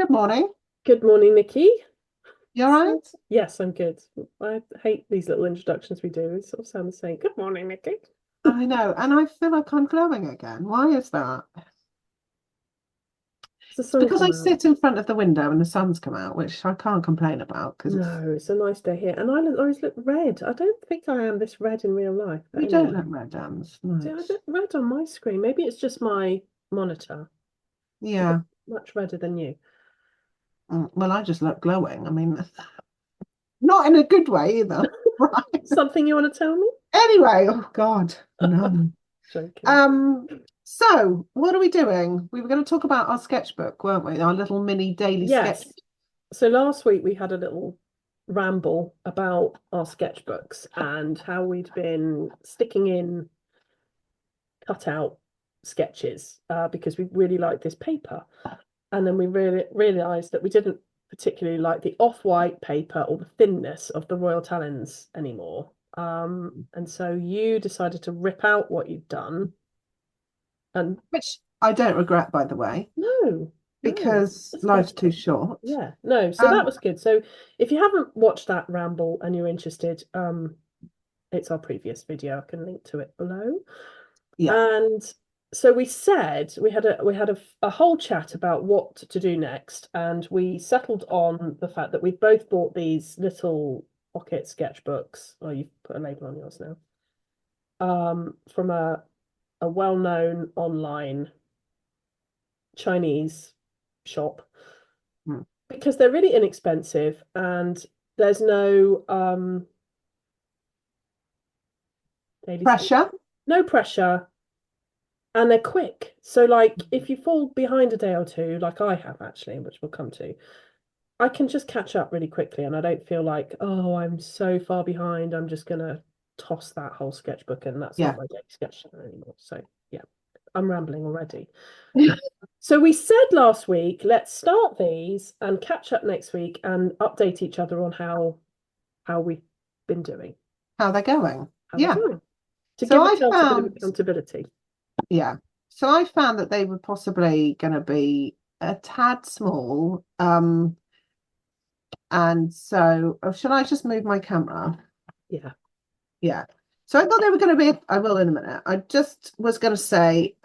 Good morning. Good morning, Nikki. You all right? Yes, I'm good. I hate these little introductions we do. They sort of sound the same. Good morning, Nikki. I know, and I feel like I'm glowing again. Why is that? Has the It's sun because come I out? sit in front of the window and the sun's come out, which I can't complain about because it's No, it's a nice day here. And always look red. I don't think I am this red in real life. But you don't anyway, look red, no, see, I look red on my screen. Maybe it's just my monitor. I look yeah. much redder than you. Well, I just look glowing. I mean, not in a good way either. Right. Something you want to tell me? Anyway, oh God, no. Joking. Um, so what are we doing? We were going to talk about our sketchbook, weren't we? Our little mini daily sketch. Yes. So last week we had a little ramble about our sketchbooks and how we'd been sticking in cut out sketches because we really liked this paper. And then we really realized that we didn't particularly like the off-white paper or the thinness of the Royal Talens anymore. And so you decided to rip out what you'd done. And Which I don't regret, by the way, no, because that's life's too perfect. short. Yeah, no, so that Um, was good. So if you haven't watched that ramble and you're interested, it's our previous video. I can link to it below. yeah. And so we said we had a whole chat about what to do next, and we settled on the fact that we both bought these little pocket sketchbooks. Oh, you've put a label on yours now. From a well-known online Chinese shop Hmm. because they're really inexpensive and there's no daily Pressure. no pressure and they're quick. So like if you fall behind a day or two, like I have actually, which we'll come to, I can just catch up really quickly and I don't feel like, oh, I'm so far behind. I'm just gonna toss that whole sketchbook and that's not Yeah. my daily sketch anymore. So yeah, I'm rambling already. So we said last week, let's start these and catch up next week and update each other on how we've been doing, How they're going. how they're Yeah. going, to So give I ourselves a bit of found, accountability. yeah. So I found that they were possibly going to be a tad small. And so, oh, should I just move my camera? Yeah. Yeah. So I thought they were going to be, I will in a minute. I just was going to say,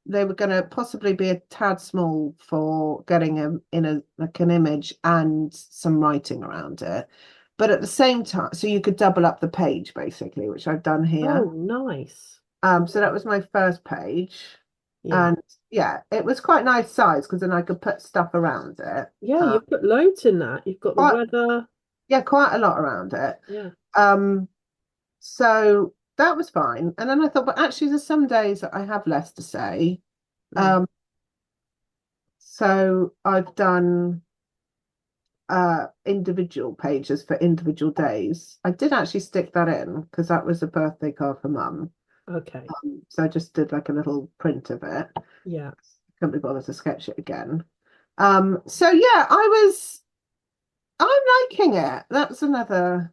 they were going to possibly be a tad small for getting in a like an image and some writing around it. But at the same time, so you could double up the page basically, which I've done here. Oh, nice. So that was my first page. Yeah. And yeah, it was quite nice size because then I could put stuff around it. Yeah, you've put loads in that. You've got the Quite, weather. yeah, quite a lot around it. Yeah. Um, so that was fine. And then I thought, but actually, there's some days that I have less to say. Mm. Um, so I've done individual pages for individual days. I did actually stick that in because that was a birthday card for mum. Okay. So I just did like a little print of it. Yeah. Couldn't be bothered to sketch it again. So yeah, I'm liking it. That's another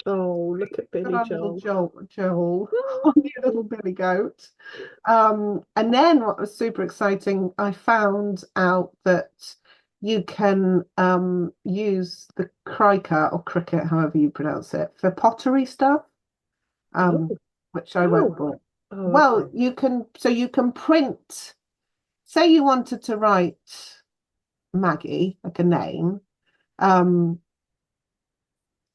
Oh, look at got Billy our little Joel. Joel, our new little Billy goat. And then what was super exciting, I found out that you can use the cricut or cricket, however you pronounce it, for pottery stuff, Oh, um, which I won't oh, bore. oh, Well, okay. you can print, say you wanted to write Maggie, like a name, um,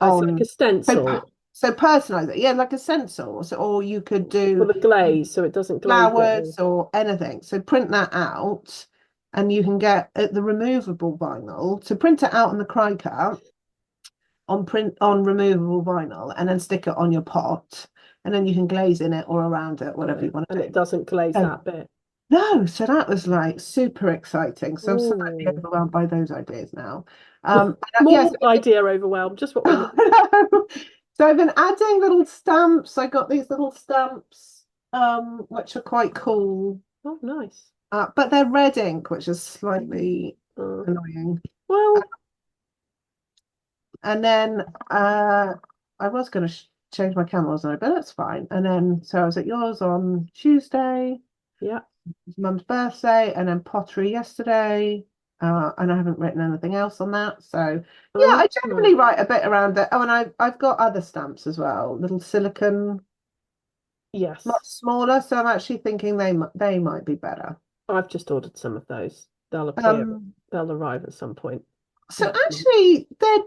Oh, it's like a on so stencil so personalize it, yeah, like a stencil. So, or you could for do the glaze so it doesn't glaze it. flowers or anything. So print that out, and you can get the removable vinyl to print it out on the Cricut on removable vinyl, and then stick it on your pot, and then you can glaze in it or around it, whatever you want And to it do. doesn't glaze So, that bit. no, so that was like super exciting. So I'm slightly Oh, overwhelmed by those ideas now. Yes, more idea overwhelm, just what we need. so I've been adding little stamps. I got these little stamps, which are quite cool. Oh, nice. But they're red ink, which is slightly Uh, annoying. well, And then I was going to change my camera, wasn't I? But that's fine. And then so I was at yours on Tuesday. yeah. his mum's birthday, and then pottery yesterday. And I haven't written anything else on that. So yeah, Oh, I generally write a bit around it. Oh, and I've got other stamps as well, little silicon, much yes. smaller. So I'm actually thinking they might be better. I've just ordered some of those. They'll appear. Um, They'll arrive at some point so next month. actually, dead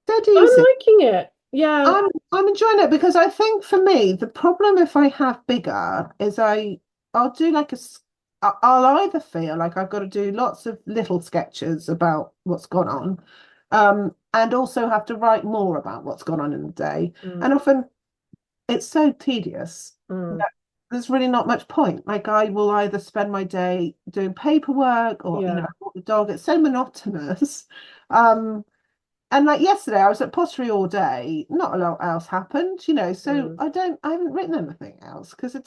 I'm easy. liking it. Yeah. I'm enjoying it because I think for me the problem if I have bigger is I'll do like I'll either feel like I've got to do lots of little sketches about what's gone on, and also have to write more about what's gone on in the day, Mm, and often it's so tedious mm, that there's really not much point. Like I will either spend my day doing paperwork or yeah. I walk the dog. It's so monotonous. Um, and like yesterday, I was at pottery all day. Not a lot else happened, so Mm, I haven't written anything else because it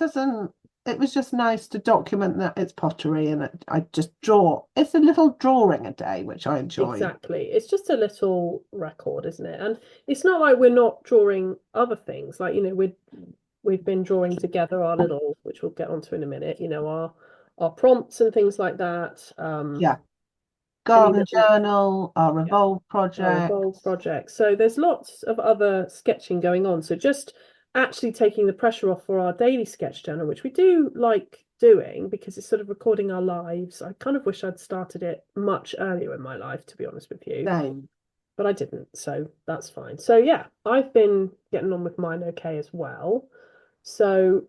was just nice to document that it's pottery and I just draw. It's a little drawing a day, which I enjoy. exactly. It's just a little record, isn't it? And it's not like we're not drawing other things. Like, we've been drawing together our little, which we'll get onto in a minute, our prompts and things like that. Yeah. Any Garden little, journal, our yeah, revolve our project. Evolve project. So there's lots of other sketching going on. So just actually taking the pressure off for our daily sketch journal, which we do like doing because it's sort of recording our lives. I kind of wish I'd started it much earlier in my life, to be honest with you, Same. but I didn't. So that's fine. So yeah, I've been getting on with mine okay as well. So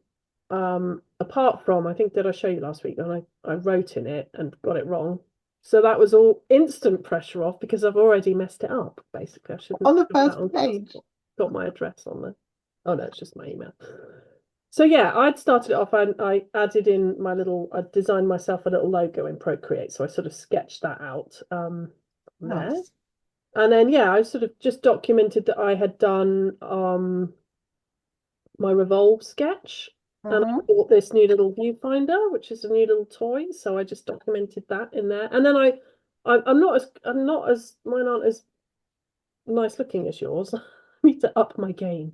apart from, I think, did I show you last week when I wrote in it and got it wrong? So that was all instant pressure off because I've already messed it up. Basically, I shouldn't On the have that first on. page. Got my address on there. Oh no, it's just my email. So yeah, I'd started it off and I added in I designed myself a little logo in Procreate. So I sort of sketched that out there. Nice. And then yeah, I sort of just documented that I had done my Revolve sketch. And I Hmm. bought this new little viewfinder, which is a new little toy. So I just documented that in there. And then I'm not as mine aren't as nice looking as yours. I need to up my game.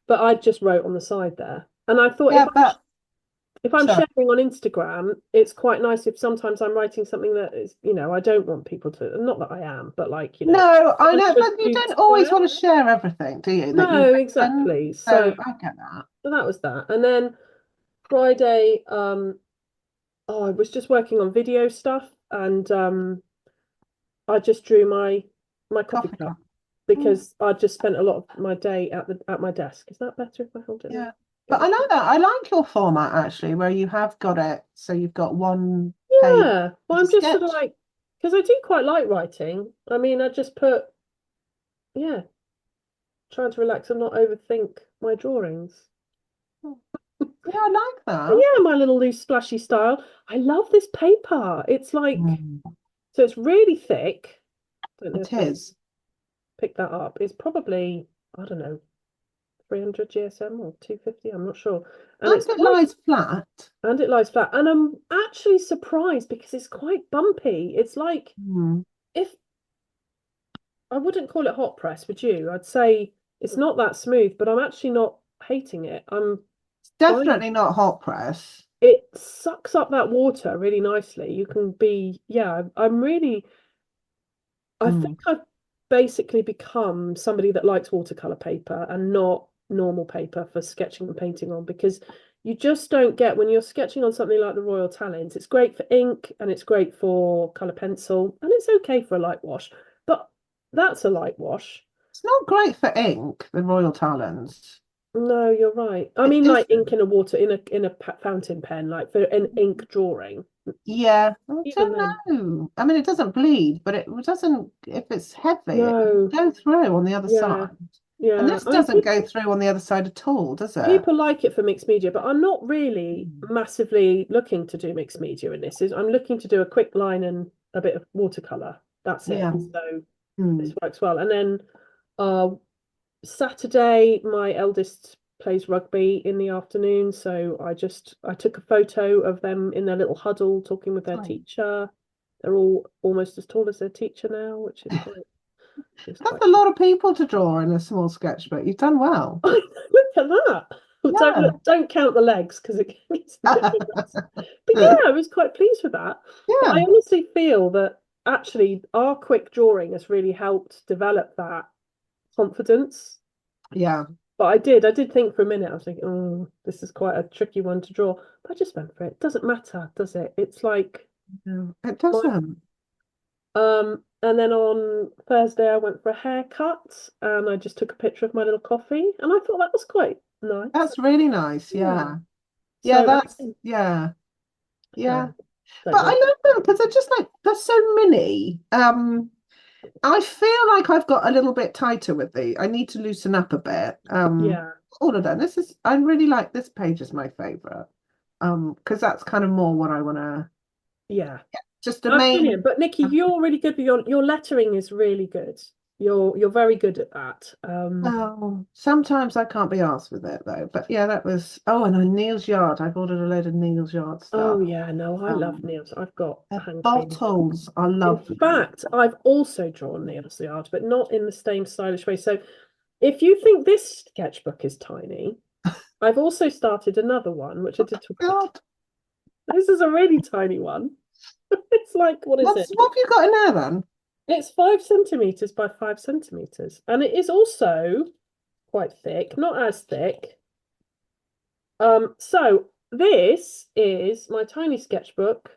But I just wrote on the side there. And I thought Yeah, but if I'm sorry. sharing on Instagram, it's quite nice if sometimes I'm writing something that is, I don't want people to, not that I am, but like, No, I it's know, just but you too don't always square. want to share everything, do you? That you've No, written. exactly. So I get that. So that was that. And then Friday, I was just working on video stuff and I just drew my coffee Coffee cup cup. Mm, because I just spent a lot of my day at my desk. Is that better if I hold it there? yeah. But I know that. I like your format actually, where you have got it. So you've got one page Yeah. Well, as a I'm just sort of sketch. like, because I do quite like writing. I mean, I just put, yeah, trying to relax and not overthink my drawings. Mm, yeah, I like And that. yeah, my little loose splashy style. I love this paper. It's like, Mm, so it's really thick. Don't know it if you'll is. pick that up. It's probably, I don't know, 300 GSM or 250, I'm not sure. And And it's it quite, lies flat. and it lies flat. And I'm actually surprised because it's quite bumpy. It's like, Mm. if I wouldn't call it hot press, would you? I'd say it's not that smooth, but I'm actually not hating it. I'm It's fine. definitely not hot press. It sucks up that water really nicely. You can be, yeah, I'm really, I think Mm. I've basically become somebody that likes watercolor paper and not normal paper for sketching and painting on because you just don't get when you're sketching on something like the Royal Talents. It's great for ink and it's great for color pencil and it's okay for a light wash, but that's a light wash. It's not great for ink, the Royal Talons. No, you're right. I It mean, like ink isn't. in a water in a fountain pen, like for an ink drawing. Yeah, I Even don't then, know. I mean, it doesn't bleed, but it doesn't, if it's heavy, it will no, go through on the other yeah, side. And yeah. this I mean, doesn't go through on the other side at all, does it? people like it for mixed media, but I'm not really Mm. massively looking to do mixed media in this. I'm looking to do a quick line and a bit of watercolor. That's it. Yeah. So this Mm. works well. And then uh Saturday, my eldest plays rugby in the afternoon, so I took a photo of them in their little huddle talking with their Oh. teacher. They're all almost as tall as their teacher now, which is That's quite a lot of people to draw in a small sketchbook. You've done well. look at that. Yeah. Don't count the legs because it gets a bit of a mess. But yeah, I was quite pleased with that. But I Yeah. honestly feel that actually our quick drawing has really helped develop that confidence. Yeah. But I did think for a minute, I was thinking, oh, this is quite a tricky one to draw. But I just went for it. Doesn't matter, does it? It's like No, it my doesn't. and then on Thursday I went for a haircut and I just took a picture of my little coffee and I thought that was quite nice. That's really nice. Yeah. Yeah. Yeah, So that's yeah. Yeah. don't But know. I love them because they're just like they're so mini. I feel like I've got a little bit tighter with the. I need to loosen up a bit. Yeah. All of them. I really like this page is my favorite. Because that's kind of more what I want to. Yeah. Just the Oh, main. brilliant. But Nikki, you're really good with your lettering is really good. You're very good at that. Oh, sometimes I can't be asked with it though. But yeah, that was. Oh, and then Neil's Yard. I've ordered a load of Neil's Yard Oh stuff. yeah, no, I love Um, nails. I've got the hankering. bottles are In lovely. fact, I've also drawn nails the art, but not in the same stylish way. So if you think this sketchbook is tiny, I've also started another one, which I did talk about. God, This is a really tiny one. It's like, what is it? what have you got in there then? It's 5 centimeters by 5 centimeters. And it is also quite thick, not as thick. So this is my tiny sketchbook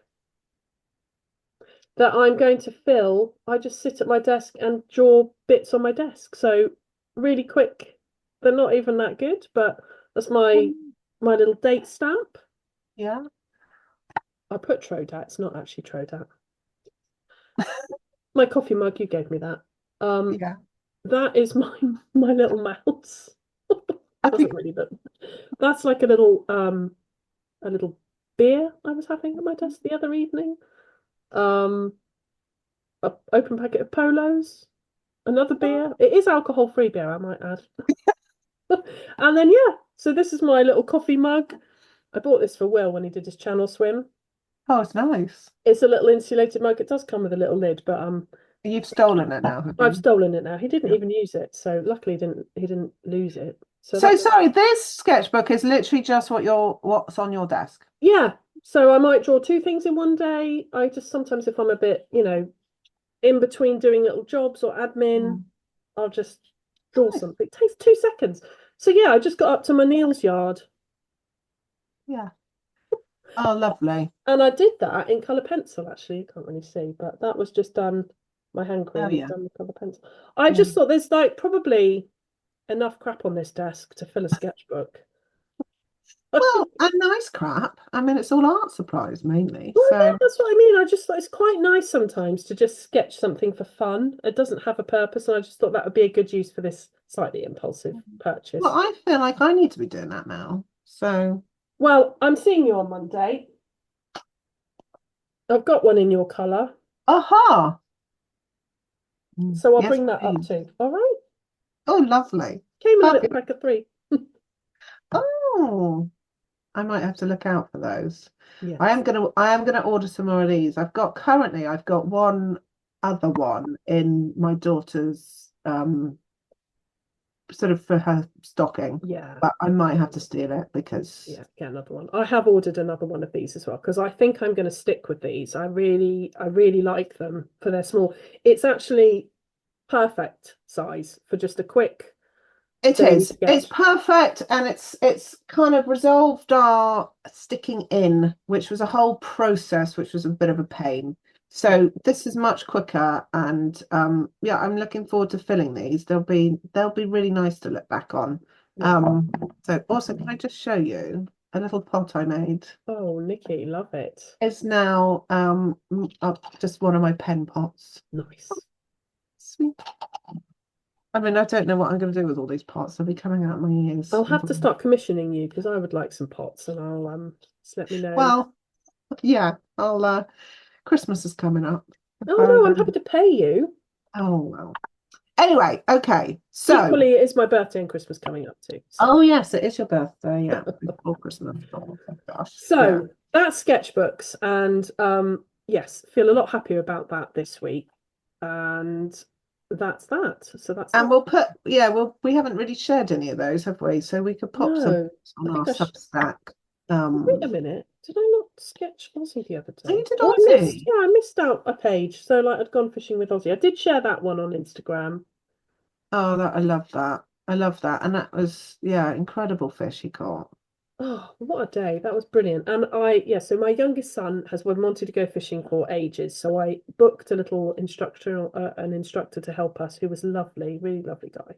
that I'm going to fill. I just sit at my desk and draw bits on my desk. So really quick. They're not even that good, but that's my little date stamp. Yeah, I put Trodat, it's not actually Trodat. My coffee mug, you gave me that. yeah. That is my little mouse. I Doesn't think. really, but that's like a little beer I was having at my desk the other evening. Um, a open packet of polos, another beer. It is alcohol-free beer, I might add. And then yeah, so this is my little coffee mug. I bought this for Will when he did his channel swim. Oh, it's nice. It's a little insulated mug. It does come with a little lid, but You've stolen it now, have I've you? stolen it now. He didn't Yeah. even use it, so luckily he didn't lose it. So So that's sorry, this sketchbook is literally just what's on your desk. yeah. So I might draw two things in one day. I just sometimes if I'm a bit, in between doing little jobs or admin, Mm. I'll just draw Nice. something. It takes 2 seconds. So yeah, I just got up to my Neil's yard Yeah. Oh, lovely. and I did that in colour pencil actually. You can't really see, but that was just done my hand Oh, cream was yeah. done with colour pencil. I Yeah. just thought there's like probably enough crap on this desk to fill a sketchbook. Well, a nice crap. I mean, it's all art supplies mainly. Well, yeah, So, that's what I mean. I just thought it's quite nice sometimes to just sketch something for fun. It doesn't have a purpose, and I just thought that would be a good use for this slightly impulsive well, purchase. I feel like I need to be doing that now. So, Well, I'm seeing you on Monday. I've got one in your colour, aha. so I'll Yes, bring that up please. too. All right. Oh, lovely. Came in a little Fabulous. pack of three. Oh, I might have to look out for those. Yes. I am gonna order some more of these. I've got one other one in my daughter's sort of for her stocking, Yeah. but I might have to steal it because Yeah, get another one. I have ordered another one of these as well because I think I'm going to stick with these. I really like them for their small. It's actually perfect size for just a quick it daily is. It's sketch. perfect and it's kind of resolved our sticking in, which was a whole process, which was a bit of a pain. Yeah. So this is much quicker and yeah, I'm looking forward to filling these. They'll be really nice to look back on. Yeah. So also can I just show you a little pot I made? Oh, Nikki, love it. It's now just one of my pen pots. Nice. Sweet. I mean, I don't know what I'm going to do with all these pots. They'll be coming out my ears. I'll have to start commissioning you because I would like some pots and I'll just let me know. Well, yeah, I'll Christmas is coming up. If Oh I no, I'm remember. happy to pay you. Oh well. Anyway, okay. So, Equally, it is my birthday and Christmas coming up too. So oh yes, it is your birthday. Yeah, before Christmas. Oh my gosh. Yeah. so that's sketchbooks and yes, feel a lot happier about that this week. And that's that. So that's And that. we'll put, yeah, we haven't really shared any of those, have we? So we could pop some No, I on our think I should. Substack. Wait a minute. Did I not sketch Aussie the other Oh, you day? did Oh, Aussie. I missed out a page. So like I'd gone fishing with Aussie. I did share that one on Instagram. Oh, that I love that. I love that. And that was, yeah, incredible fish he caught. Oh, what a day. That was brilliant. And yeah, so my youngest son has wanted to go fishing for ages. So I booked a little instructor, an instructor to help us who was lovely, really lovely guy.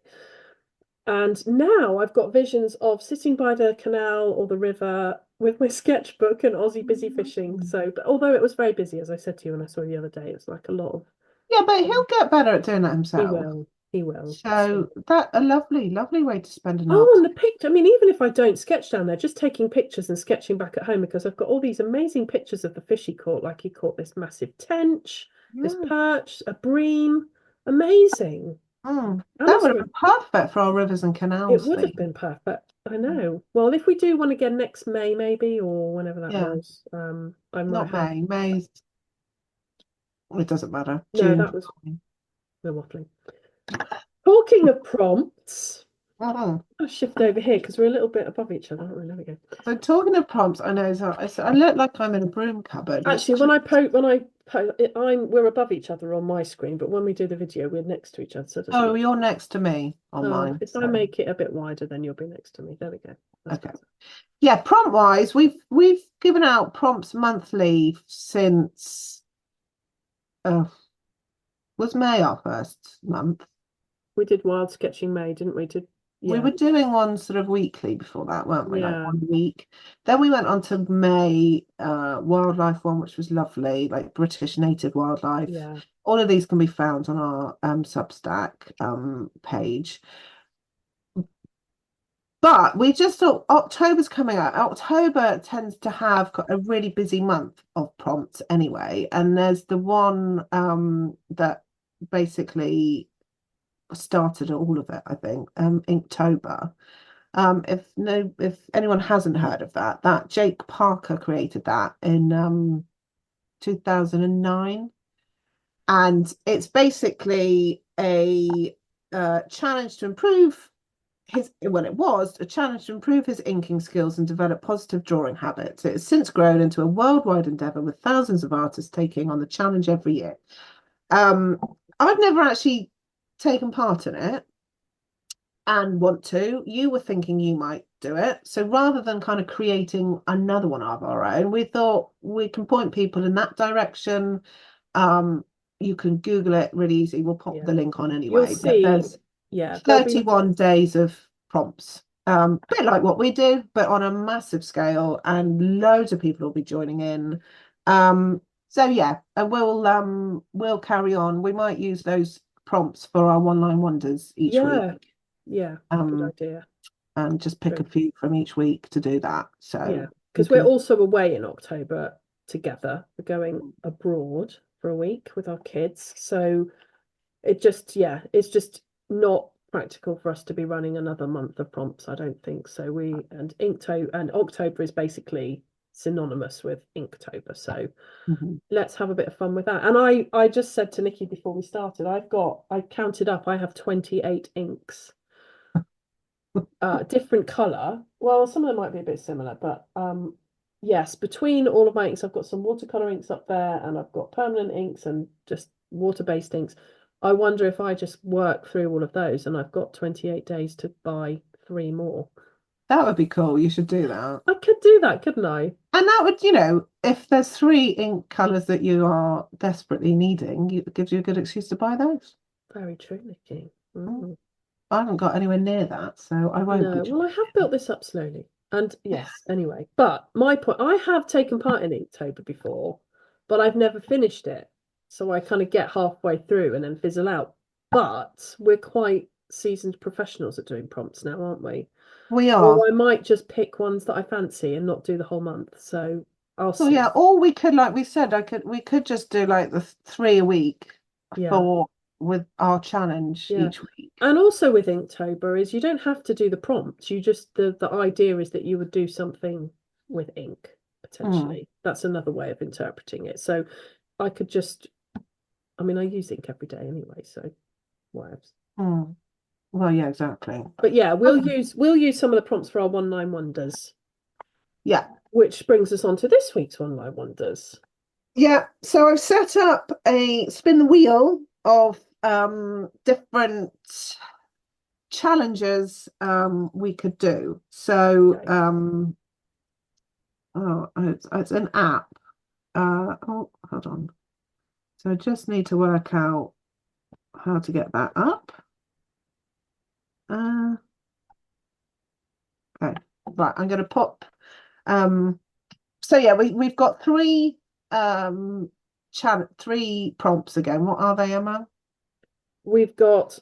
And now I've got visions of sitting by the canal or the river with my sketchbook and Aussie busy fishing. Mm. So, but although it was very busy, as I said to you when I saw you the other day, it was like a lot of, Yeah, but he'll um, get better at doing that he himself. will, he will. So, So that a lovely, lovely way to spend an oh, and afternoon. the picture, I mean, even if I don't sketch down there, just taking pictures and sketching back at home because I've got all these amazing pictures of the fish he caught. Like he caught this massive tench, this Yeah. perch, a bream. Amazing. Mm. And That would also have been perfect for our rivers and it canals would have thing. been perfect. I know. Well, if we do one again next May, maybe, or whenever that Yeah, was, I might not have. May. May's it doesn't matter. No, June. that was no waffling. Talking of prompts, Mhm. I'll shift over here because we're a little bit above each other, aren't we? There we go. So talking of prompts, I know I look like I'm in a broom cupboard, which Actually, we're above each other on my screen, but when we do the video, we're next to each other, so it doesn't oh, matter. you're next to me on Oh, mine. if I So make it a bit wider, then you'll be next to me. There we go. That's okay. better. Yeah, prompt wise, we've given out prompts monthly since was May our first month. We did wild sketching May, didn't we? We Yeah, were doing one sort of weekly before that, weren't we? Like yeah, 1 week. Then we went on to May wildlife one, which was lovely, like British native wildlife. yeah. All of these can be found on our Substack page. But we just thought October's coming out. October tends to have a really busy month of prompts anyway. And there's the one that basically started all of it, I think, Inktober. If anyone hasn't heard of that, that Jake Parker created that in 2009. And it's basically a challenge to improve it was a challenge to improve his inking skills and develop positive drawing habits. It has since grown into a worldwide endeavor with thousands of artists taking on the challenge every year. Um, I've never actually taken part in it and want to. You were thinking you might do it. So rather than kind of creating another one of our own, we thought we can point people in that direction. Um, you can Google it really easy. We'll pop Yeah. the link on You'll anyway. But see, there's yeah, there'll be 31 days of prompts. A bit like what we do, but on a massive scale, and loads of people will be joining in. So yeah, and we'll carry on. We might use those prompts for our one line wonders each week. yeah, yeah, good Um, idea. and just pick a True. few from each week to do that. Yeah, So you because we're can, also away in October together. We're going abroad for a week with our kids. So yeah, it's just not practical for us to be running another month of prompts. I don't think so. Inktober and October is basically synonymous with Inktober. So mhm. let's have a bit of fun with that. And I just said to Nikki before we started, I counted up, I have 28 inks, different color. Well, some of them might be a bit similar, but yes, between all of my inks, I've got some watercolor inks up there, and I've got permanent inks and just water-based inks. I wonder if I just work through all of those, and I've got 28 days to buy 3 more. That would be cool. You should do that. I could do that, couldn't I? And that would, if there's 3 ink colors that you are desperately needing, it gives you a good excuse to buy those. Very true, Nikki. Mm. Mm. I haven't got anywhere near that, so I won't be No, well, I have built this up slowly. And yes, anyway. But my point, I have taken part in Inktober before, but I've never finished it. So I kind of get halfway through and then fizzle out. But we're quite seasoned professionals at doing prompts now, aren't we? We are. Or I might just pick ones that I fancy and not do the whole month. So I'll Well, yeah, see. or we could, like we said, we could just do like the 3 a week Yeah. for with our challenge Yeah. each week. And also with Inktober is you don't have to do the prompts. You just the idea is that you would do something with ink, Mm. potentially. That's another way of interpreting it. So I could just I mean I use ink every day anyway, so whatevs. Mm. Well, yeah, exactly. But yeah, Okay. we'll use some of the prompts for our one line wonders, Yeah. which brings us on to this week's one line wonders. Yeah. So I've set up a spin the wheel of different challenges we could do. So Okay. oh, it's an app. Oh, hold on. So I just need to work out how to get that up. Uh, okay. Right, I'm going to pop. So yeah, we've got three prompts again. What are they, Emma? We've got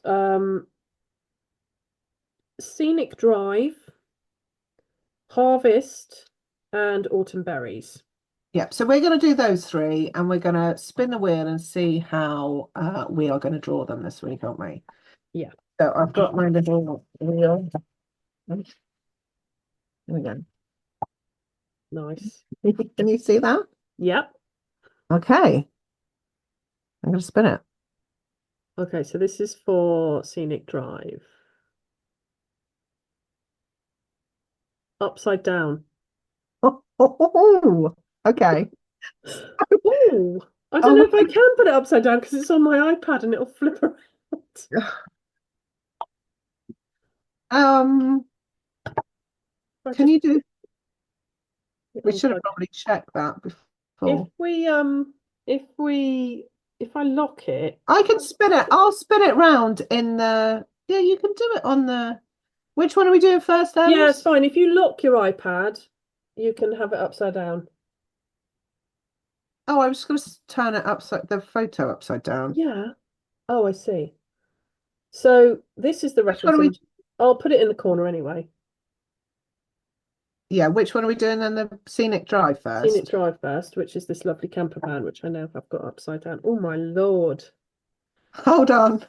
Scenic Drive, Harvest, and Autumn Berries. Yeah, so we're going to do those three, and we're going to spin the wheel and see how we are going to draw them this week, aren't we? Yeah. So I've got my little wheel. There we go. Nice. Can you see that? Yep. Okay, I'm going to spin it. Okay, so this is for Scenic Drive. Upside down. Oh, okay. Oh, I don't know Oh, if I can put it upside down because it's on my iPad and it'll flip around. um, If I can just you do? put it We should have unplugged. probably checked that If before. we if we if I lock it, I can spin it. I'll spin it round in the. Yeah, you can do it on the. Which one are we doing first, yeah, it's Ems? fine. If you lock your iPad, you can have it upside down. Oh, I was going to turn it the photo upside down. Yeah. Oh, I see. So this is the Which one reference are we? image. I'll put it in the corner anyway. Yeah, which one are we doing then? The scenic drive Scenic first. Drive first, which is this lovely camper van, which I now have got upside down. Oh my Lord. Hold on.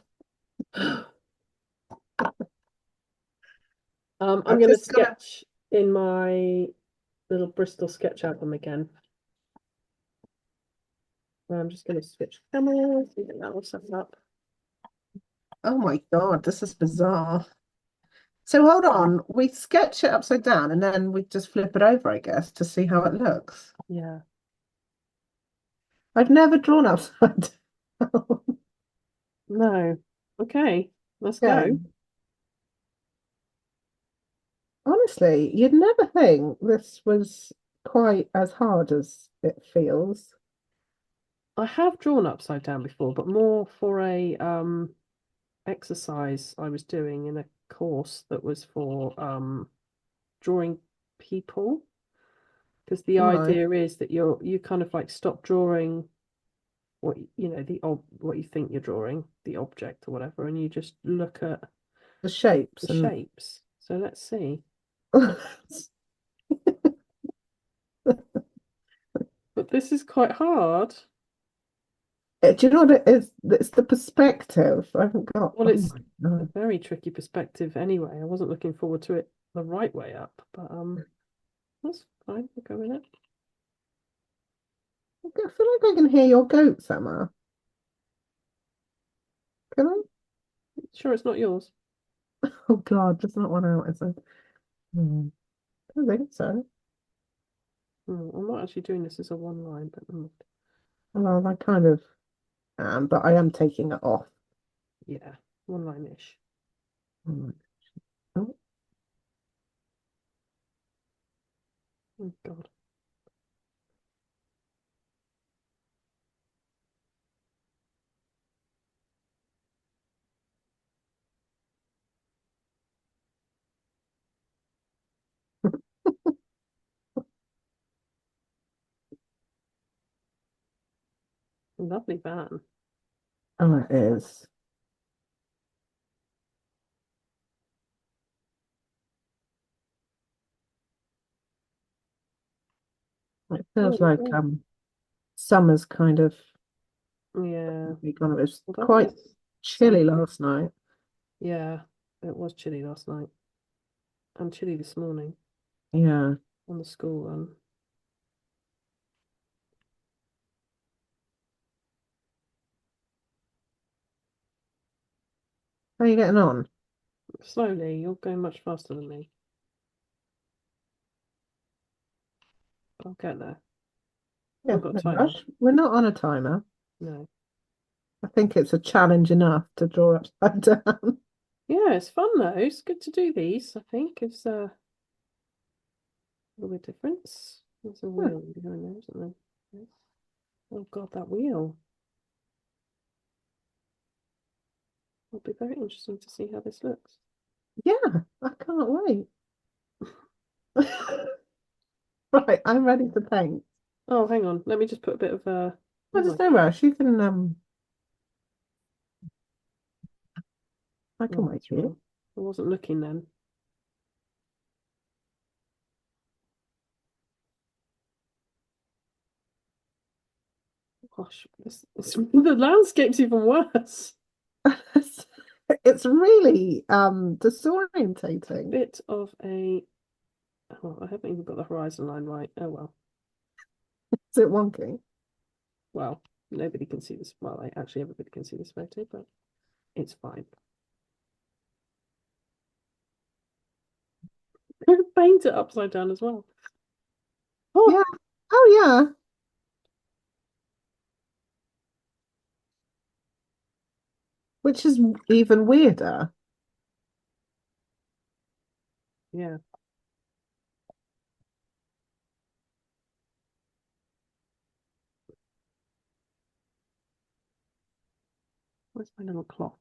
I'm I'm going to just gonna. sketch in my little Bristol sketch album again. I'm just going to switch cameras and get that all set up. Oh my God, this is bizarre. So hold on. We sketch it upside down and then we just flip it over, I guess, to see how it looks. Yeah. I've never drawn upside down. No. Okay, let's go. Okay. Honestly, you'd never think this was quite as hard as it feels. I have drawn upside down before, but more for a exercise I was doing in a course that was for drawing people. Because the Right. idea is that you kind of like stop drawing what you know what you think you're drawing, the object or whatever, and you just look at The the shapes and shapes. So let's see. But this is quite hard. Do you know what it is? It's the perspective. I haven't got. Well, Oh it's my a God. very tricky perspective anyway. I wasn't looking forward to it the right way up, but that's fine. We'll go with it. I feel like I can hear your goats, Emma. Can I? Sure, it's not yours. Oh God, there's not one out, is there? Hmm. I don't think so. I'm not actually doing this as a one line, but Well, I kind of am, but I am taking it off. yeah, one line-ish. Hmm. Oh, Oh God. Lovely van. oh, it is. It Oh, feels like oh, summer's kind of yeah. gone. It was Well, that quite is chilly something. last night. Yeah, it was chilly last night and chilly this morning Yeah. on the school run. How are you getting on? Slowly, you're going much faster than me. I'll get there. Yeah, I've got a no timer. rush. We're not on a timer. No. I think it's a challenge enough to draw upside down. Yeah, it's fun though. It's good to do these, I think. It's a little bit difference. There's a Hmm. wheel behind there, isn't there? Yes. Oh God, that wheel. It'll be very interesting to see how this looks. Yeah, I can't wait. Right, I'm ready to paint. Oh, hang on. Let me just put a bit of Well, oh there's my no rush. You can I can oh, wait that's for you. wrong. I wasn't looking then. Gosh, the landscape's even worse. It's really disorientating. Bit of a oh, I haven't even got the horizon line right. Oh well. Is it wonky? Well, nobody can see this. Well, actually everybody can see this photo, but it's fine. Paint it upside down as well. Yeah. Oh, Oh yeah. Which is even weirder. yeah. Where's my little clock?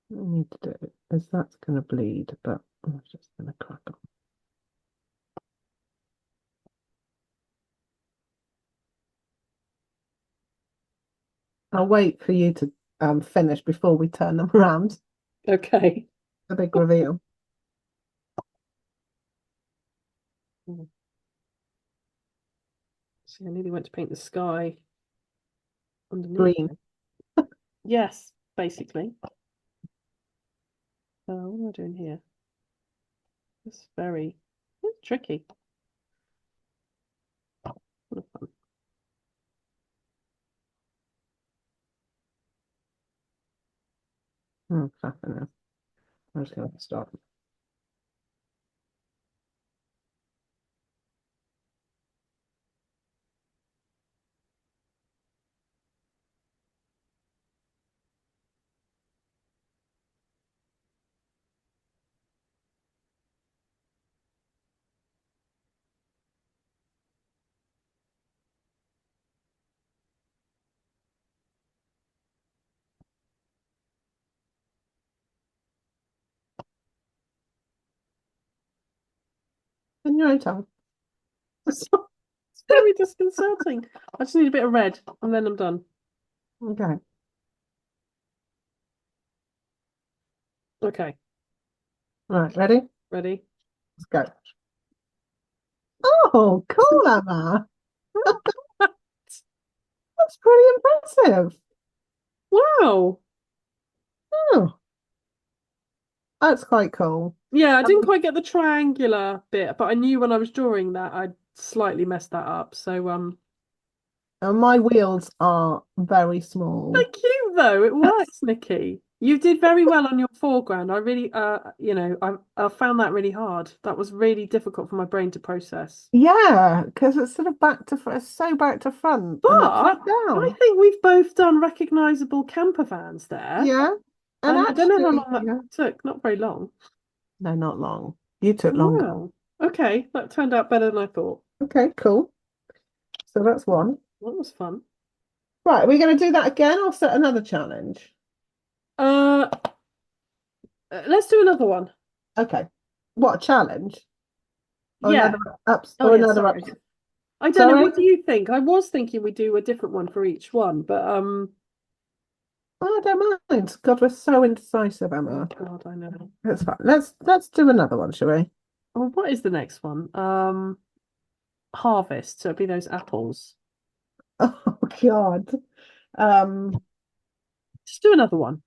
What I need to do is that's going to bleed, but I'm just going to crack on. I'll wait for you to finish before we turn them around. Okay. A big reveal. Oh, see, I nearly went to paint the sky underneath Green. it. Yes, basically. What am I doing here? It's it's tricky. What a fun. Oh, crap enough. I'm just going to stop. In your own time. It's very disconcerting. I just need a bit of red and then I'm done. Okay. Okay, Right, ready? ready? Let's go. Oh, cool, Emma. That's pretty impressive. Wow. Oh, that's quite cool. Yeah, I didn't Um, quite get the triangular bit, but I knew when I was drawing that I'd slightly messed that up. So and my wheels are very small. they're cute though. It works, Nikki. You did very well on your foreground. I really I found that really hard. That was really difficult for my brain to process. Yeah, because it's sort of back to front, so back to front But and upside I down. think we've both done recognizable camper vans there. Yeah, and And I don't know how actually, long that yeah, took. Not very long. no, not long. You took longer. Wow. Okay, that turned out better than I thought. Okay, cool. So that's one. That was fun. Right, are we going to do that again or set another challenge? Uh, let's do another one. Okay. What, a challenge? Or Yeah. Oh yeah, another sorry. ups? I don't know. Sorry? What do you think? I was thinking we do a different one for each one, but Oh, I don't mind. God, we're so indecisive, oh Emma. God, I know. That's fine. Let's do another one, shall we? Oh, what is the next one? Harvest. So it'd be those apples. Oh God. Um, Just do another one.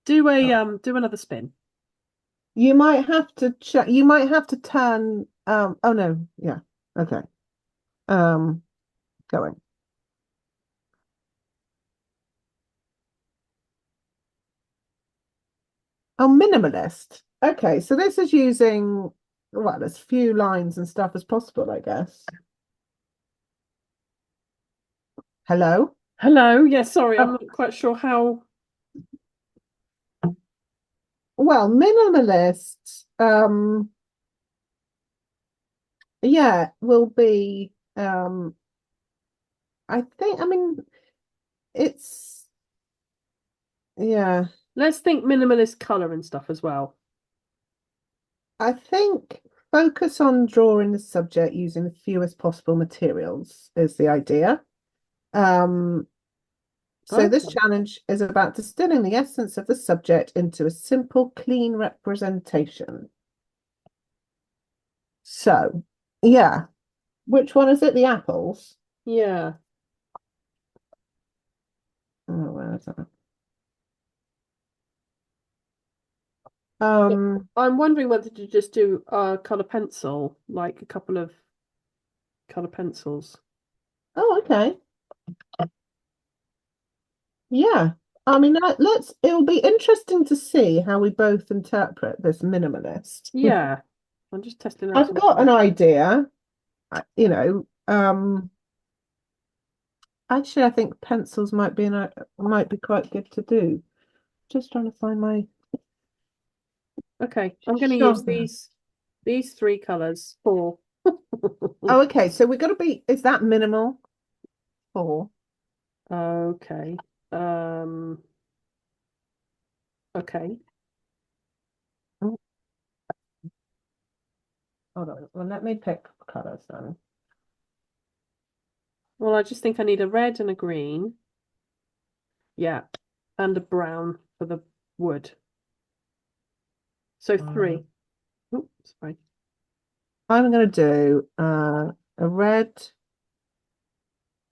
Do another spin. you might have to check. You might have to turn. Oh no. Yeah. Okay. Um, going. Oh, minimalist. Okay, so this is using well, as few lines and stuff as possible, I guess. Hello? Hello. Yeah, sorry, I'm Oh, not quite sure how. well, minimalist, yeah, will be I think I mean it's yeah, Let's think minimalist color and stuff as well. I think focus on drawing the subject using the fewest possible materials is the idea. Um, So this Okay. challenge is about distilling the essence of the subject into a simple, clean representation. So, yeah, which one is it? The apples? Yeah. Oh, where is that? Yeah. Um, I'm wondering whether to just do a color pencil, like a couple of color pencils. oh, okay. Yeah. I mean, it'll be interesting to see how we both interpret this minimalist. Yeah. I'm just testing out I've some got an colors. idea, you know, actually, I think pencils might be quite good to do. Just trying to find my Okay, I'm going to use sharpener. these three colors for. Oh, okay. So we're gonna be, is that minimal? Four. Okay. Um, okay. Oh, hold on. Well, let me pick colours then. Well, I just think I need a red and a green. Yeah. And a brown for the wood. So Uh, three. Oops, sorry. I'm gonna do a red,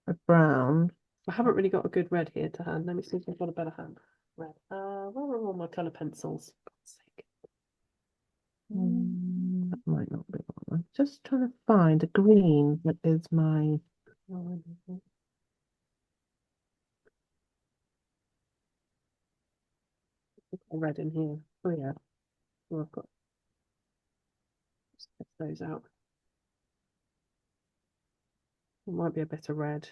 a brown. I haven't really got a good red here to hand. Let me see if I've got a better hand. Red. Where are all my color pencils? For God's sake. That might not be one. I'm just trying to find a green that is my. A red in here. Oh yeah. Well, I've got let's get those out. It might be a better red.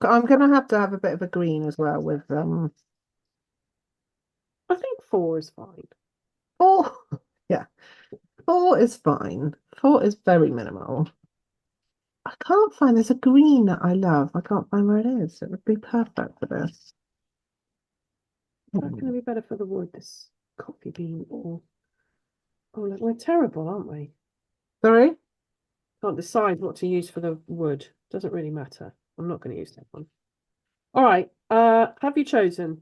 I'm gonna have to have a bit of a green as well with I think four is fine. four. Yeah, four is fine. Four is very minimal. I can't find. There's a green that I love. I can't find where it is. It would be perfect for this. That's going to be better for the wood, this coffee bean or oh look, we're terrible, aren't we? Sorry. Can't decide what to use for the wood. Doesn't really matter. I'm not going to use that one. All right. Have you chosen?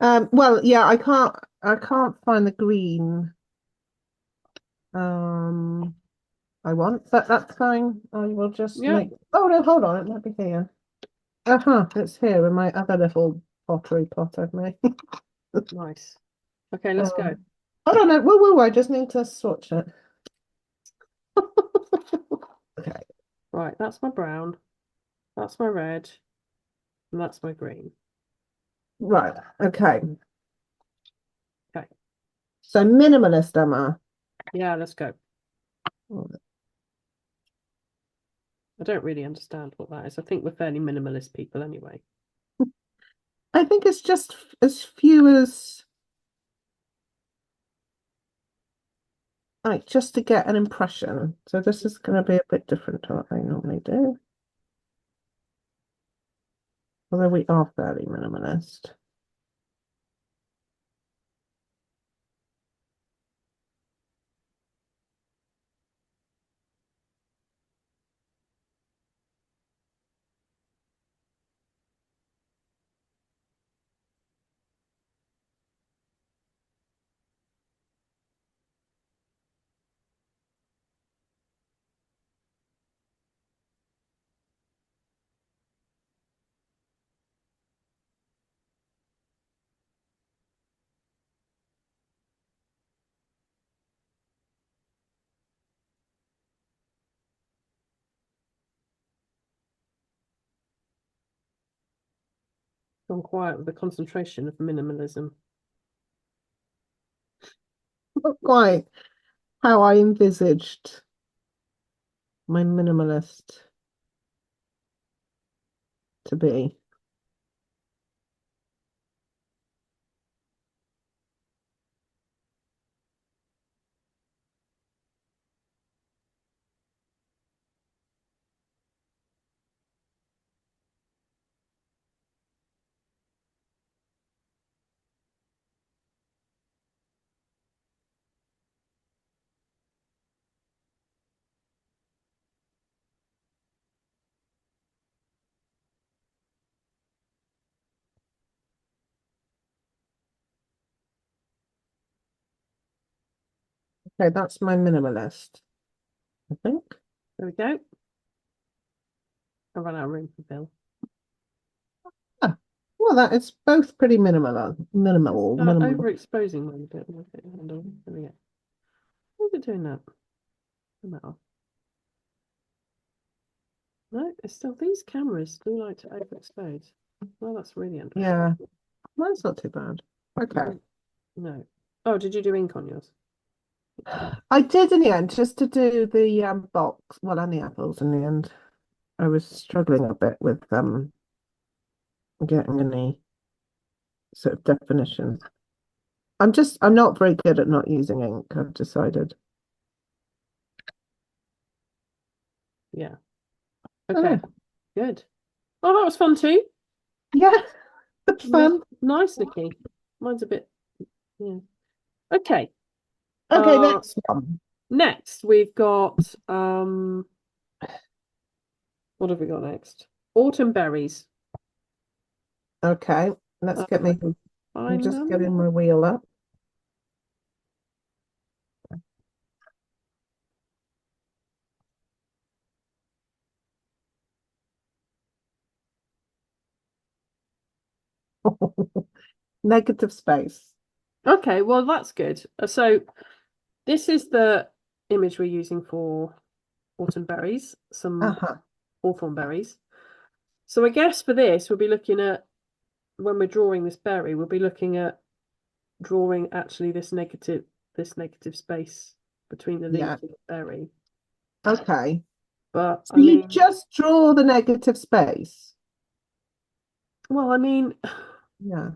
Well, yeah, I can't find the green um I want, but that's fine. I will just Yeah, make oh no, hold on, it might be here. Uh-huh, it's here in my other little pottery pot I've made. nice. Okay, let's go. Um, hold on, no, woo woo, I just need to swatch it. Okay. Right, that's my brown, that's my red, and that's my green. Right, okay. Okay. So minimalist, Emma. Yeah, let's go. I don't really understand what that is. I think we're fairly minimalist people anyway. I think it's just as few as like just to get an impression. So this is going to be a bit different to what I normally do. Although we are fairly minimalist. Gone quiet with the concentration of minimalism. Not quite how I envisaged my minimalist to be. Okay, that's my minimalist, I think. There we go. I ran out of room for Bill. Ah, well, that is both pretty minimal. Overexposing one a bit. There we go. Why is it doing that? Turn that off. No, it's still these cameras do like to overexpose. Well, that's really interesting. Yeah, mine's not too bad. Okay. No. Oh, did you do ink on yours? I did in the end, just to do the box, well, and the apples in the end. I was struggling a bit with getting any sort of definition. I'm not very good at not using ink, I've decided. Yeah. Okay. Good. Oh, that was fun too. Yeah, it's fun. Nice, Nikki. Mine's a bit, yeah. Okay. Okay, next one. Next we've got what have we got next? Autumn berries. Okay, let's get me. I'm just getting my wheel up. Negative space. Okay, well that's good. So this is the image we're using for autumn berries, some hawthorn berries. So I guess for this we'll be looking at, when we're drawing this berry, we'll be looking at drawing actually this negative space between the leaves and the berry. Okay. But So you just draw the negative space. Well, I mean, yeah,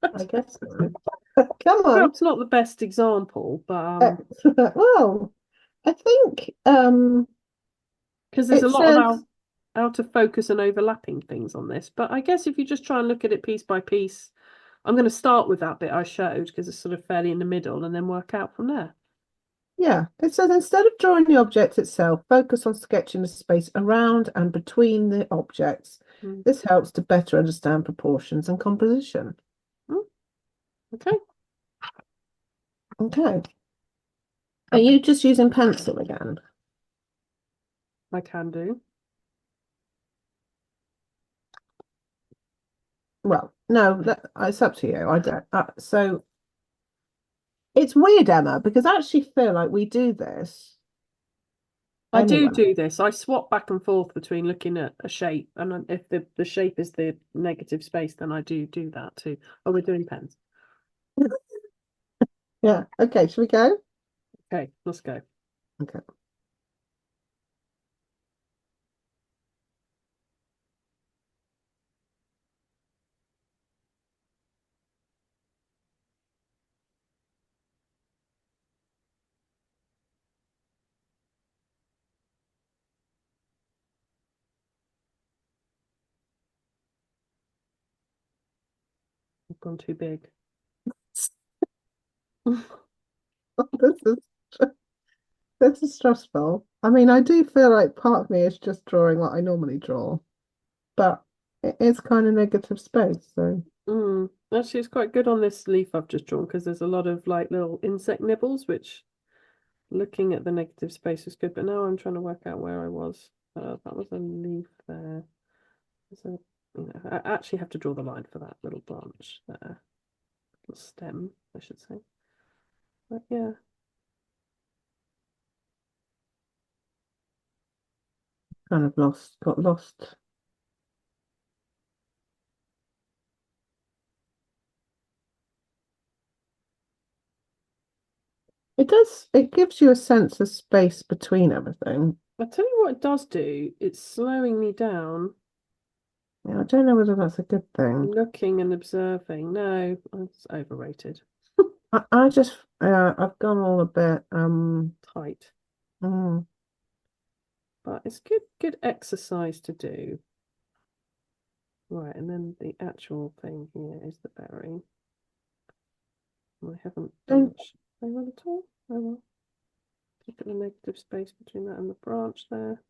I guess so. Come on. Perhaps not the best example, but well, I think because there's a lot of out of focus and overlapping things on this. But I guess if you just try and look at it piece by piece, I'm going to start with that bit I showed because it's sort of fairly in the middle and then work out from there. Yeah, it says instead of drawing the object itself, focus on sketching the space around and between the objects. This helps to better understand proportions and composition. Okay. Okay. Are you just using pencil again? I can do. Well, no, it's up to you. I don't. So it's weird, Emma, because I actually feel like we do this. I do this. I swap back and forth between looking at a shape, and if the shape is the negative space, then I do that too. Oh, we're doing pens. Yeah. Okay. Shall we go? Okay, let's go. Okay. I've gone too big. This is stressful. I mean, I do feel like part of me is just drawing what I normally draw, but it is kind of negative space. So actually, it's quite good on this leaf I've just drawn because there's a lot of like little insect nibbles, which looking at the negative space is good. But now I'm trying to work out where I was. That was a leaf there. So I actually have to draw the line for that little branch there, little stem, I should say. But yeah. kind of got lost. It does, it gives you a sense of space between everything. I tell you what it does do, it's slowing me down, Yeah, I don't know whether that's a good thing. looking and observing. No, it's overrated. I just, I've gone all a bit, Tight. mm, But it's good exercise to do. Right, and then the actual thing here is the berry. I haven't done don't- much very well at all. Oh well. Look at the negative space between that and the branch there.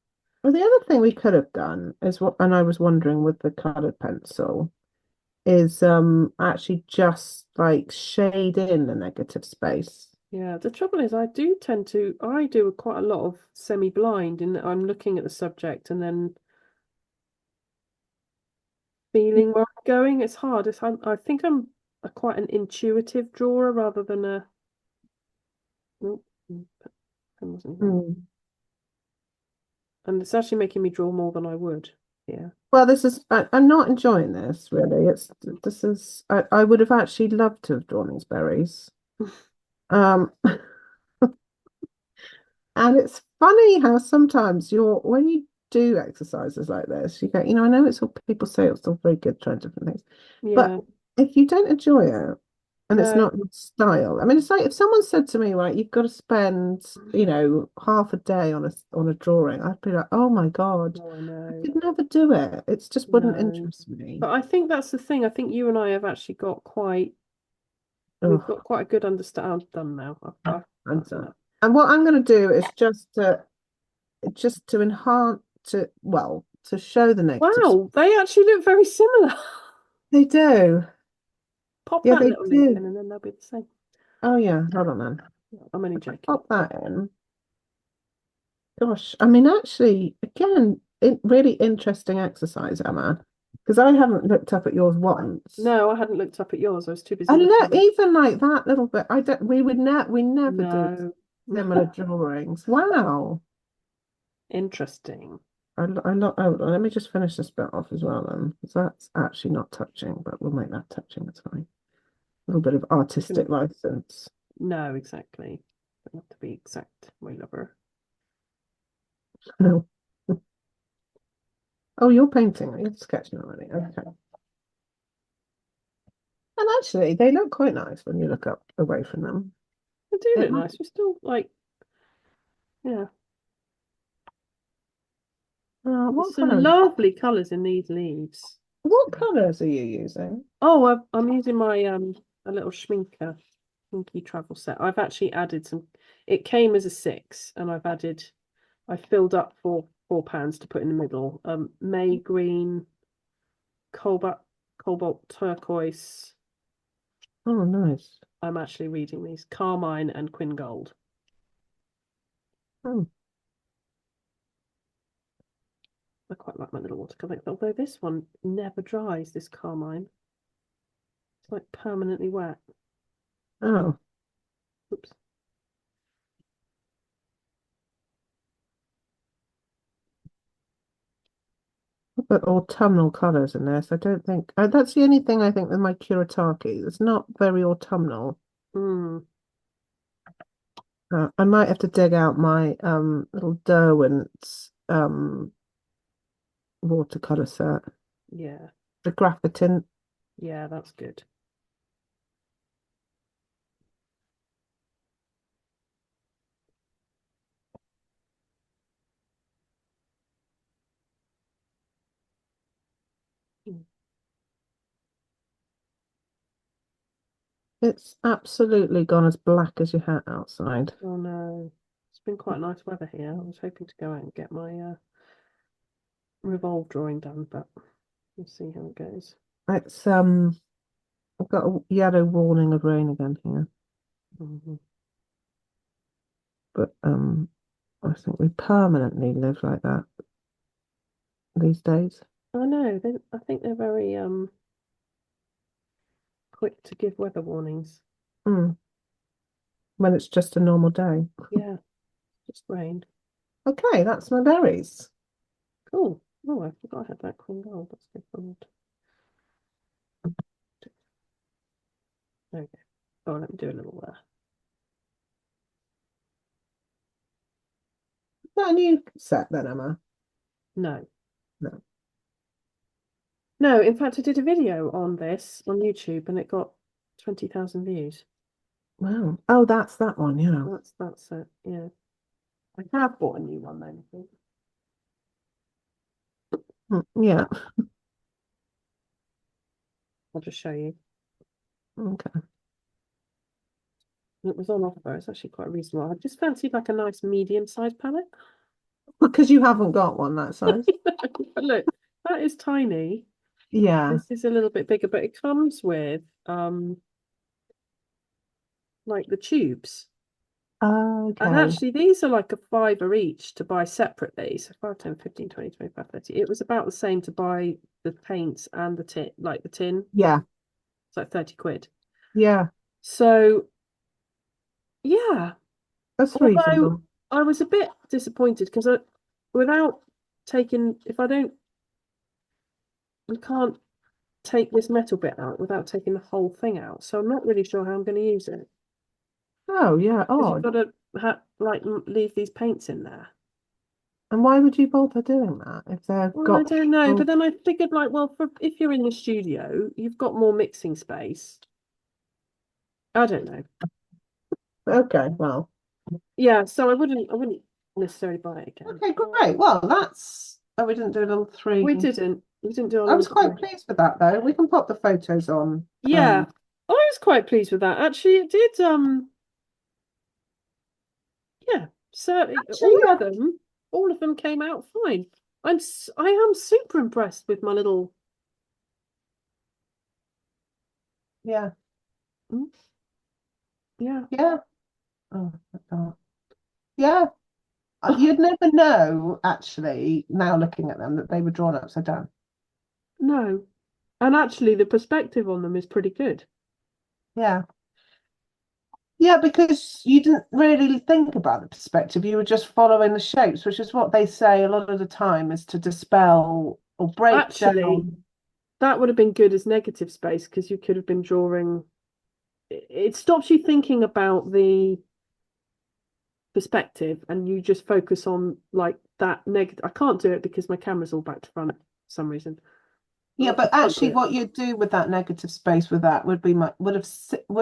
well, the other thing we could have done is what, and I was wondering with the colored pencil, is actually just like shade in the negative space. Yeah, the trouble is I do quite a lot of semi-blind in that I'm looking at the subject and then feeling where I'm going. It's hard. I think I'm quite an intuitive drawer rather than a nope, pen wasn't here. Mm. And it's actually making me draw more than I would. Yeah. Well, this is, I'm not enjoying this really. This is, I would have actually loved to have drawn these berries. Um, and it's funny how sometimes when you do exercises like this, you go, I know it's all people say it's all very good trying different things, but Yeah. if you don't enjoy it and it's No. not your style, I mean, it's like if someone said to me, right, you've got to spend, half a day on a drawing, I'd be like, oh my God, Oh, I I know. could never do it. It just wouldn't No. interest me. But I think that's the thing. I think you and I have actually we've got Oh, quite a good understanding. I'm done now. I'm That's done. enough. And what I'm going to do is just to enhance to show the negatives. Wow, they actually look very similar. They do. Pop Yeah, that they little link in do. and then they'll be the same. Oh yeah, hold on then. I'm only If I joking. pop that in, gosh, I mean, actually, again, really interesting exercise, Emma, because I haven't looked up at yours once. No, I hadn't looked up at yours. I was too busy And look, looking. even like that little bit, I don't. We never do No. similar drawings. Wow. Interesting. Oh, let me just finish this bit off as well then, because that's actually not touching, but we'll make that touching. That's fine. A little bit of artistic Can- license. No, exactly. Don't have to be exact, my lover. No. Oh, you're painting. You're sketching already. Okay. And actually, they look quite nice when you look up away from them. They do It, look nice. We're still like, yeah. what There's some colors? lovely colours in these leaves. What colors are you using? Oh, I'm using my a little Schminky travel set. I've actually added some. It came as a 6, and I filled up for £4 to put in the middle. May green, cobalt, cobalt turquoise. Oh, nice. I'm actually reading these carmine and quin gold. Oh, I quite like my little watercolor, although this one never dries. This carmine, it's like permanently wet. oh, Oops. but autumnal colors in this. I don't think that's the only thing I think with my Kuretake. It's not very autumnal. Mm, I might have to dig out my little Derwent's watercolor set. yeah, The graphitin. yeah, that's good. Mm. It's absolutely gone as black as your hat outside. Oh no, it's been quite nice weather here. I was hoping to go out and get my revolve drawing done, but we'll see how it goes. It's I've got a yellow warning of rain again here, Mhm. but I think we permanently live like that these days. I know. I think they're very quick to give weather warnings. Mm, when it's just a normal day. Yeah, just rain. Okay, that's my berries. Cool. Oh, I forgot I had that queen gold. That's good. Okay. Oh, let me do a little that a new set then, Emma? No. No. No, in fact, I did a video on this on YouTube and it got 20,000 views. Wow. Oh, that's that one, yeah. That's it. Yeah. I have bought a new one then, I think. Yeah. I'll just show you. Okay. It was on offer. It's actually quite reasonable. I just fancied like a nice medium-sized palette. Because you haven't got one that size. But look, that is tiny. Yeah. This is a little bit bigger, but it comes with like the tubes. And Okay. actually these are like a fiver each to buy separately. So 5, 10, 15, 20, 25, 30. It was about the same to buy the paints and the tin, like the tin. Yeah. It's like 30 quid. Yeah. So yeah, That's although reasonable. I was a bit disappointed because without taking, if I don't, we can't take this metal bit out without taking the whole thing out. So I'm not really sure how I'm going to use it Oh, yeah. because you've Odd. got to like leave these paints in there. And why would you bother doing that if they've Well, I got don't know, people? but then I figured like, well, for if you're in the studio, you've got more mixing space. I don't know. Okay, well. Yeah, so I wouldn't necessarily buy it again. Okay, great. Well, that's oh, we didn't do a little three. We didn't do a I was little quite three. pleased with that though. We can pop the photos on. Yeah, I was quite pleased with that. Actually, it did. Yeah. So Actually, yeah. all of them came out fine. I am super impressed with my little. Yeah. Mm, yeah. Yeah. Oh, oh. Yeah. You'd never know, actually, now looking at them, that they were drawn upside down. No. And actually, the perspective on them is pretty good. Yeah. Yeah, because you didn't really think about the perspective. You were just following the shapes, which is what they say a lot of the time is to dispel or break Actually, down. that would have been good as negative space because you could have been drawing. It stops you thinking about the perspective and you just focus on like that negative. I can't do it because my camera's all back to front for some reason. Yeah, I but can't do actually, it. what you'd do with that negative space with that would be would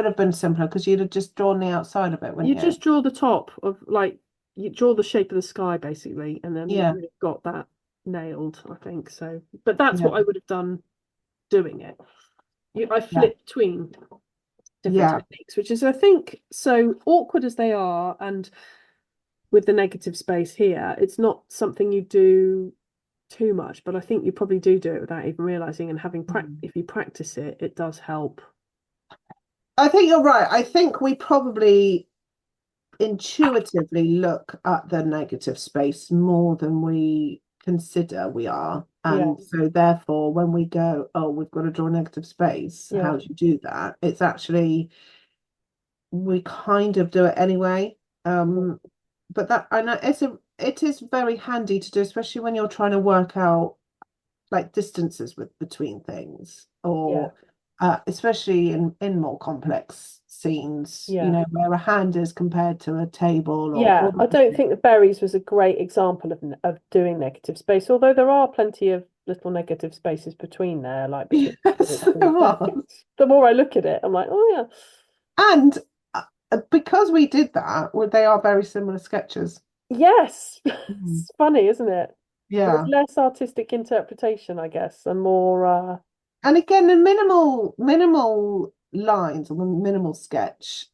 have been simpler because you'd have just drawn the outside of it, You wouldn't you? just draw the top of like you draw the shape of the sky basically, and then Yeah, you've got that nailed, I think. So, but that's yeah, what I would have done doing it. I yeah, flip between different yeah. techniques, which is I think so awkward as they are, and with the negative space here, it's not something you do too much, but I think you probably do it without even realizing and having Mm. if you practice it, it does help. I think you're right. I think we probably intuitively look at the negative space more than we consider we are. Yeah, And so therefore, when we go, oh, we've got to draw negative space, yeah, how do you do that? It's actually we kind of do it anyway. But that I know it is very handy to do, especially when you're trying to work out like distances with between things, yeah, or especially in more complex scenes, yeah. where a hand is compared to a table or Yeah, I don't something. think the berries was a great example of doing negative space, although there are plenty of little negative spaces between there, like between Yes, the there are. settings. The more I look at it, I'm like, oh yeah. And because we did that, well, they are very similar sketches. Yes. Mm. It's funny, isn't it? There's Yeah. less artistic interpretation, I guess, and more And again, the minimal lines or the minimal sketch,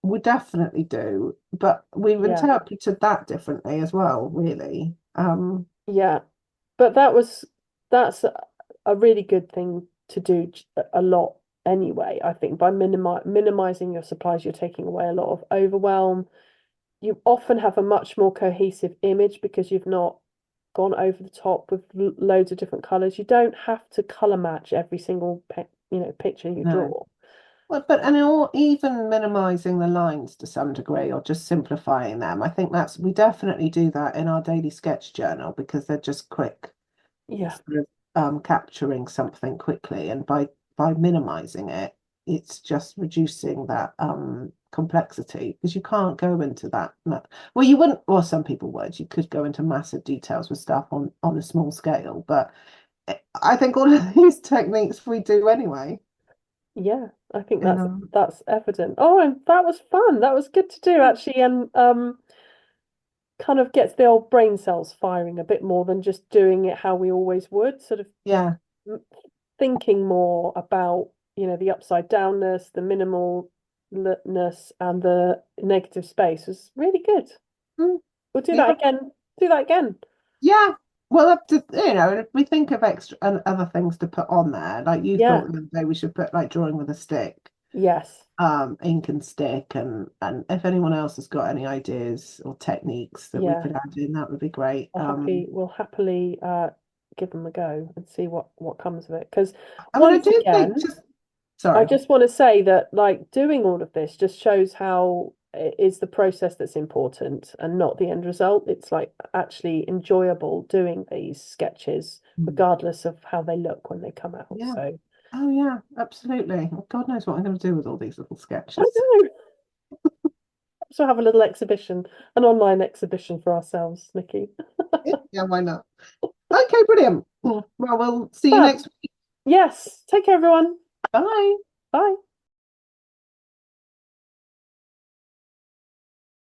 we definitely do, but we've yeah, interpreted that differently as well, really. yeah. But that's a really good thing to do a lot anyway, I think. By minimizing your supplies, you're taking away a lot of overwhelm. You often have a much more cohesive image because you've not gone over the top with loads of different colors. You don't have to color match every single picture you No. draw. Well, but and all, even minimizing the lines to some degree or just simplifying them. I think we definitely do that in our daily sketch journal because they're just quick, Yeah, sort of capturing something quickly, and by minimizing it, it's just reducing that complexity because you can't go into that. Well, you wouldn't, or some people would. You could go into massive details with stuff on a small scale, but I think all of these techniques we do anyway. Yeah, I think You that's know, that's evident. Oh, and that was fun. That was good to do actually, and kind of gets the old brain cells firing a bit more than just doing it how we always would, sort of yeah. m- thinking more about, the upside downness, the minimalness, and the negative space was really good. Mm, We'll do yeah. that again. Do that again. Yeah. Well, up to, if we think of extra and other things to put on there, like you Yeah. thought the other day we should put like drawing with a stick, Yes. ink and stick, and if anyone else has got any ideas or techniques that we Yeah. could add in, that would be great. We'll happily give them a go and see what comes of it. Because I mean, I once do think again, just I sorry. just want to say that like doing all of this just shows how it is the process that's important and not the end result. It's like actually enjoyable doing these sketches, Mm. regardless of how they look when they come out. Yeah. So Oh yeah, absolutely. God knows what I'm going to do with all these little I sketches. know. So have a little exhibition, an online exhibition for ourselves, Nikki. Yeah, why not? Okay, brilliant. Well, we'll see you Fab. next week. Yes. Take care, everyone. Bye. Bye.